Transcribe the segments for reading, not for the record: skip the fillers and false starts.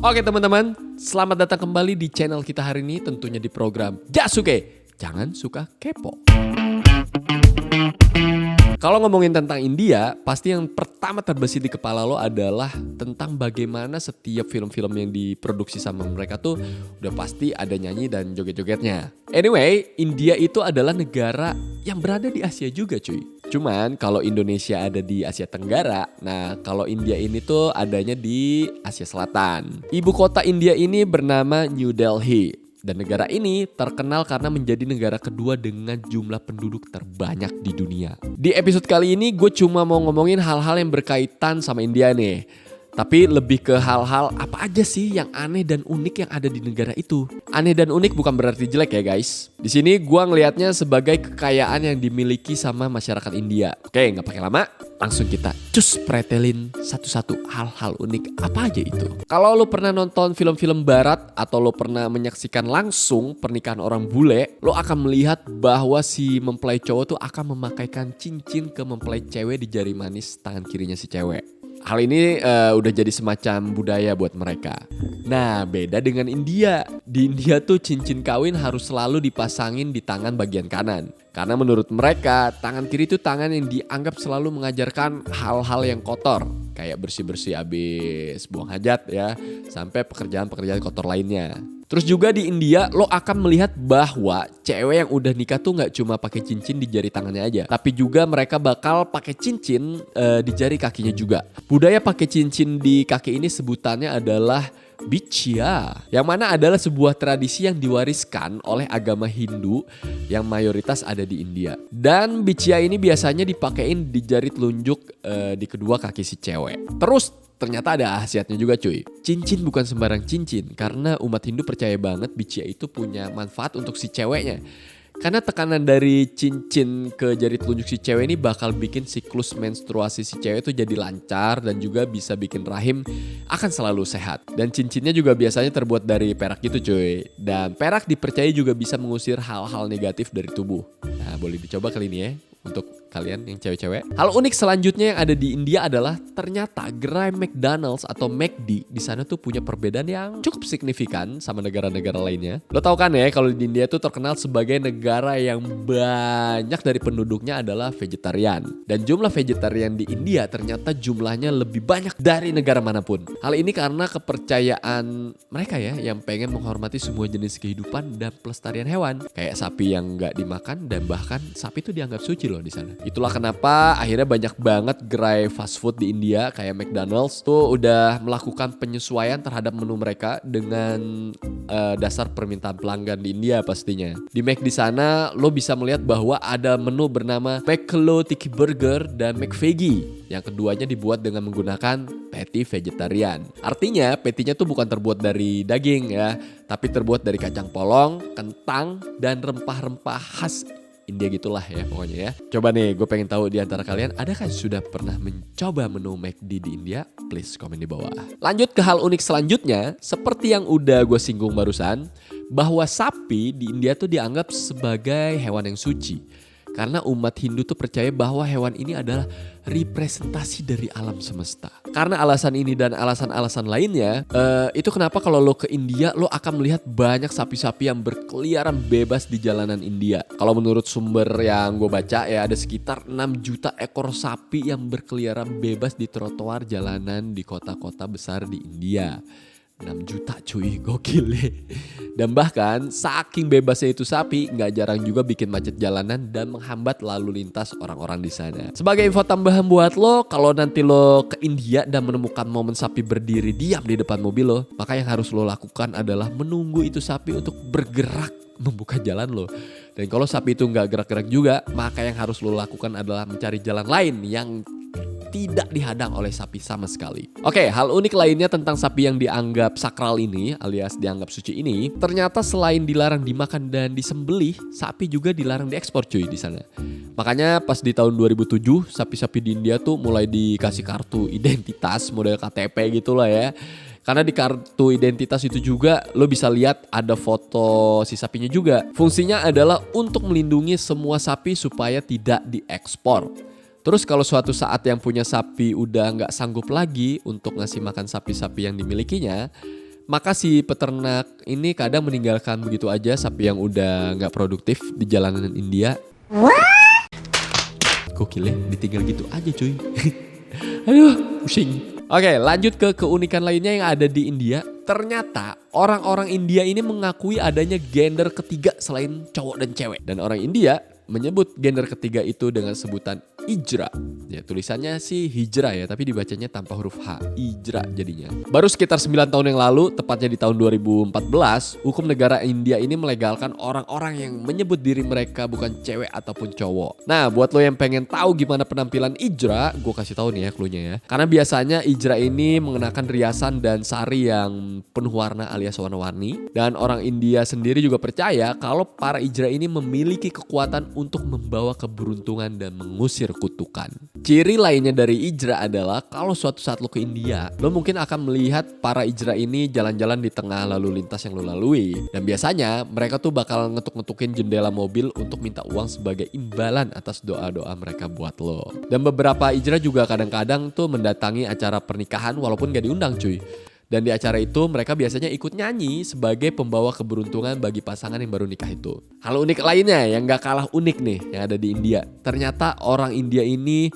Oke teman-teman, selamat datang kembali di channel kita hari ini, tentunya di program Jasuke, jangan suka kepo. Kalau ngomongin tentang India, pasti yang pertama terbesit di kepala lo adalah tentang bagaimana setiap film-film yang diproduksi sama mereka tuh udah pasti ada nyanyi dan joget-jogetnya. Anyway, India itu adalah negara yang berada di Asia juga cuy. Cuman kalau Indonesia ada di Asia Tenggara, nah kalau India ini tuh adanya di Asia Selatan. Ibu kota India ini bernama New Delhi. Dan negara ini terkenal karena menjadi negara kedua dengan jumlah penduduk terbanyak di dunia. Di episode kali ini gue cuma mau ngomongin hal-hal yang berkaitan sama India nih. Tapi lebih ke hal-hal apa aja sih yang aneh dan unik yang ada di negara itu. Aneh dan unik bukan berarti jelek ya guys. Di sini gue ngelihatnya sebagai kekayaan yang dimiliki sama masyarakat India. Oke, nggak pakai lama, langsung kita cus pretelin satu-satu hal-hal unik apa aja itu. Kalau lo pernah nonton film-film barat atau lo pernah menyaksikan langsung pernikahan orang bule, lo akan melihat bahwa si mempelai cowok tuh akan memakaikan cincin ke mempelai cewek di jari manis tangan kirinya si cewek. Hal ini udah jadi semacam budaya buat mereka. Nah, beda dengan India. Di India tuh cincin kawin harus selalu dipasangin di tangan bagian kanan. Karena menurut mereka, tangan kiri itu tangan yang dianggap selalu mengajarkan hal-hal yang kotor. Kayak bersih-bersih abis buang hajat ya, sampai pekerjaan-pekerjaan kotor lainnya. Terus juga di India lo akan melihat bahwa cewek yang udah nikah tuh gak cuma pakai cincin di jari tangannya aja, tapi juga mereka bakal pakai cincin di jari kakinya juga. Budaya pakai cincin di kaki ini sebutannya adalah bichya, yang mana adalah sebuah tradisi yang diwariskan oleh agama Hindu yang mayoritas ada di India. Dan bichya ini biasanya dipakein di jari telunjuk di kedua kaki si cewek. Terus ternyata ada khasiatnya juga cuy. Cincin bukan sembarang cincin, karena umat Hindu percaya banget bichya itu punya manfaat untuk si ceweknya. Karena tekanan dari cincin ke jari telunjuk si cewek ini bakal bikin siklus menstruasi si cewek itu jadi lancar dan juga bisa bikin rahim akan selalu sehat. Dan cincinnya juga biasanya terbuat dari perak gitu cuy. Dan perak dipercaya juga bisa mengusir hal-hal negatif dari tubuh. Nah, boleh dicoba kali ini ya untuk kalian yang cewek-cewek. Hal unik selanjutnya yang ada di India adalah ternyata gerai McDonald's atau McD di sana tuh punya perbedaan yang cukup signifikan sama negara-negara lainnya. Lo tau kan ya kalau di India tuh terkenal sebagai negara yang banyak dari penduduknya adalah vegetarian. Dan jumlah vegetarian di India ternyata jumlahnya lebih banyak dari negara manapun. Hal ini karena kepercayaan mereka ya yang pengen menghormati semua jenis kehidupan dan pelestarian hewan. Kayak sapi yang gak dimakan dan bahkan sapi itu dianggap suci loh di sana. Itulah kenapa akhirnya banyak banget gerai fast food di India kayak McDonald's tuh udah melakukan penyesuaian terhadap menu mereka dengan dasar permintaan pelanggan di India pastinya. Di McD sana lo bisa melihat bahwa ada menu bernama McClo Tiki Burger dan McVeggie. Yang keduanya dibuat dengan menggunakan patty vegetarian. Artinya patty-nya tuh bukan terbuat dari daging ya, tapi terbuat dari kacang polong, kentang, dan rempah-rempah khas India gitulah ya pokoknya ya. Coba nih gue pengen tahu di antara kalian adakah sudah pernah mencoba menu McD di India? Please komen di bawah. Lanjut ke hal unik selanjutnya, seperti yang udah gue singgung barusan, bahwa sapi di India tuh dianggap sebagai hewan yang suci. Karena umat Hindu tuh percaya bahwa hewan ini adalah representasi dari alam semesta. Karena alasan ini dan alasan-alasan lainnya, itu kenapa kalau lo ke India lo akan melihat banyak sapi-sapi yang berkeliaran bebas di jalanan India. Kalau menurut sumber yang gue baca ya ada sekitar 6 juta ekor sapi yang berkeliaran bebas di trotoar jalanan di kota-kota besar di India. 6 juta cuy, gokil ya. Dan bahkan saking bebasnya itu sapi gak jarang juga bikin macet jalanan dan menghambat lalu lintas orang-orang di sana. Sebagai info tambahan buat lo, kalau nanti lo ke India dan menemukan momen sapi berdiri diam di depan mobil lo, maka yang harus lo lakukan adalah menunggu itu sapi untuk bergerak membuka jalan lo. Dan kalau sapi itu gak gerak-gerak juga, maka yang harus lo lakukan adalah mencari jalan lain yang tidak dihadang oleh sapi sama sekali. Oke, hal unik lainnya tentang sapi yang dianggap sakral ini alias dianggap suci ini, ternyata selain dilarang dimakan dan disembelih, sapi juga dilarang diekspor cuy di sana. Makanya pas di tahun 2007 sapi-sapi di India tuh mulai dikasih kartu identitas model KTP gitulah ya. Karena di kartu identitas itu juga lo bisa lihat ada foto si sapinya juga. Fungsinya adalah untuk melindungi semua sapi supaya tidak diekspor. Terus kalau suatu saat yang punya sapi udah nggak sanggup lagi untuk ngasih makan sapi-sapi yang dimilikinya, Maka si peternak ini kadang meninggalkan begitu aja sapi yang udah nggak produktif di jalanan India. Gokil ya, ditinggal gitu aja cuy. Aduh, pusing. Oke, lanjut ke keunikan lainnya yang ada di India. Ternyata orang-orang India ini mengakui adanya gender ketiga selain cowok dan cewek. Dan orang India menyebut gender ketiga itu dengan sebutan Ijra. Ya, tulisannya sih hijrah ya, tapi dibacanya tanpa huruf H. Ijra jadinya. Baru sekitar 9 tahun yang lalu, tepatnya di tahun 2014, hukum negara India ini melegalkan orang-orang yang menyebut diri mereka bukan cewek ataupun cowok. Nah, buat lo yang pengen tahu gimana penampilan Ijra, gue kasih tahu nih ya cluenya ya. Karena biasanya Ijra ini mengenakan riasan dan sari yang penuh warna alias warna-warni. Dan orang India sendiri juga percaya kalau para Ijra ini memiliki kekuatan untuk membawa keberuntungan dan mengusir kutukan. Ciri lainnya dari Ijra adalah kalau suatu saat lo ke India, lo mungkin akan melihat para Ijra ini jalan-jalan di tengah lalu lintas yang lo lalui. Dan biasanya mereka tuh bakal ngetuk-ngetukin jendela mobil untuk minta uang sebagai imbalan atas doa-doa mereka buat lo. Dan beberapa Ijra juga kadang-kadang tuh mendatangi acara pernikahan walaupun gak diundang cuy. Dan di acara itu mereka biasanya ikut nyanyi sebagai pembawa keberuntungan bagi pasangan yang baru nikah itu. Hal unik lainnya yang gak kalah unik nih yang ada di India. Ternyata orang India ini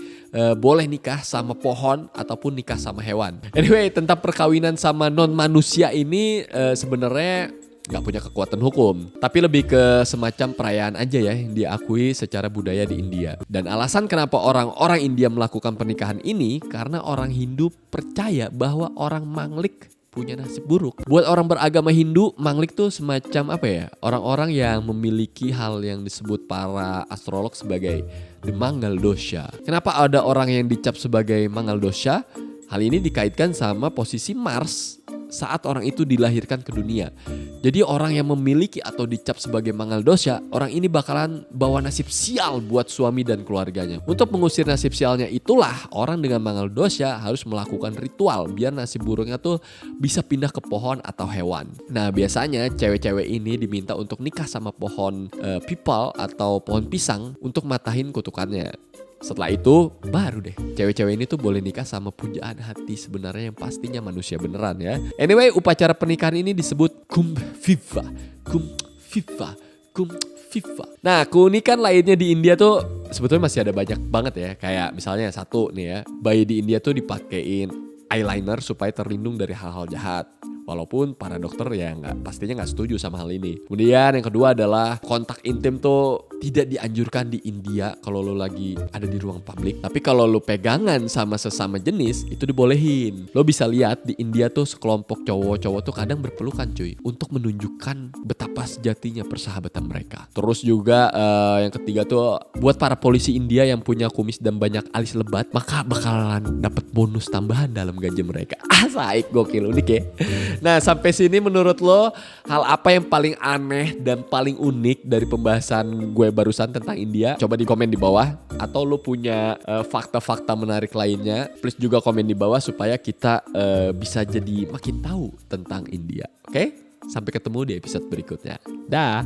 boleh nikah sama pohon ataupun nikah sama hewan. Anyway, tentang perkawinan sama non manusia ini sebenarnya gak punya kekuatan hukum, tapi lebih ke semacam perayaan aja ya yang diakui secara budaya di India. Dan alasan kenapa orang-orang India melakukan pernikahan ini karena orang Hindu percaya bahwa orang Manglik punya nasib buruk. Buat orang beragama Hindu, Manglik tuh semacam apa ya? Orang-orang yang memiliki hal yang disebut para astrolog sebagai the Mangal Dosha. Kenapa ada orang yang dicap sebagai Mangal Dosha? Hal ini dikaitkan sama posisi Mars saat orang itu dilahirkan ke dunia. Jadi orang yang memiliki atau dicap sebagai Mangal Dosha, orang ini bakalan bawa nasib sial buat suami dan keluarganya. Untuk mengusir nasib sialnya itulah orang dengan Mangal Dosha harus melakukan ritual biar nasib buruknya tuh bisa pindah ke pohon atau hewan. Nah, biasanya cewek-cewek ini diminta untuk nikah sama pohon pipal atau pohon pisang untuk matahin kutukannya. Setelah itu baru deh cewek-cewek ini tuh boleh nikah sama pujaan hati sebenarnya yang pastinya manusia beneran ya. Anyway, upacara pernikahan ini disebut Kumbh Viva. Kumbh Viva. Kumbh Viva. Nah, keunikan lainnya di India tuh sebetulnya masih ada banyak banget ya. Kayak misalnya satu nih ya, bayi di India tuh dipakein eyeliner supaya terlindung dari hal-hal jahat. Walaupun para dokter ya pastinya nggak setuju sama hal ini. Kemudian yang kedua adalah kontak intim tuh tidak dianjurkan di India kalau lo lagi ada di ruang publik. Tapi kalau lo pegangan sama sesama jenis itu dibolehin. Lo bisa lihat di India tuh sekelompok cowok-cowok tuh kadang berpelukan cuy. Untuk menunjukkan betapa sejatinya persahabatan mereka. Terus juga yang ketiga tuh buat para polisi India yang punya kumis dan banyak alis lebat, maka bakalan dapat bonus tambahan dalam gaji mereka. Saik, gokil, unik ya. Nah, sampai sini menurut lo hal apa yang paling aneh dan paling unik dari pembahasan gue barusan tentang India? Coba di komen di bawah. Atau lo punya fakta-fakta menarik lainnya, please juga komen di bawah supaya kita bisa jadi makin tahu tentang India. Oke? Sampai ketemu di episode berikutnya. Dah.